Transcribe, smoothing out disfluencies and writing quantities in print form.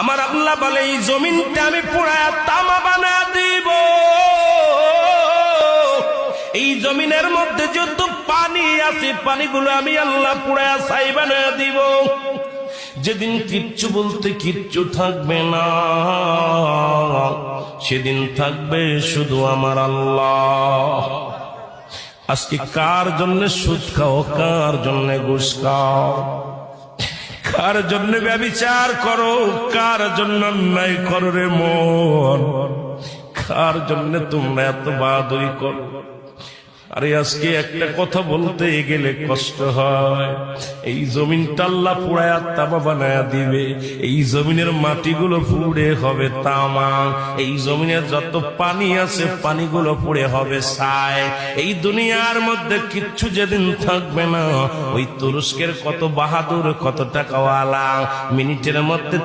আমার আল্লাহ বলে এই জমিনটা আমি পুরায়া তামা বানা দিব। এই জমিনের মধ্যে যত পানি আছে পানিগুলো আমি আল্লাহ পুরায়া ছাই বানায়া দিব। যেদিন কিচ্ছু বলতে কিচ্ছু থাকবে না, সেদিন থাকবে শুধু আমার আল্লাহ। আজকে কার জন্য সুদ খাও, কার জন্য ঘুষ খাও, কার জন্য ব্যভিচার করো, কার জন্য অন্যায় করো রে মন, কার জন্য তোমরা এত বাহাদুরি করো। আরে আজকে একটা কথা বলতে গেলে কষ্ট হয়। এই জমিনটা আল্লাহ পুরায়া তামা বানায়া দিবে। এই জমিনের মাটিগুলো পুড়ে হবে তামা। এই জমিনের যত পানি আছে পানিগুলো পুড়ে হবে ছাই। এই দুনিয়ার মধ্যে কিচ্ছু যেদিন থাকবে না, ওই তুরস্কের কত বাহাদুর, কত টাকাওয়ালা মিনিটের মধ্যে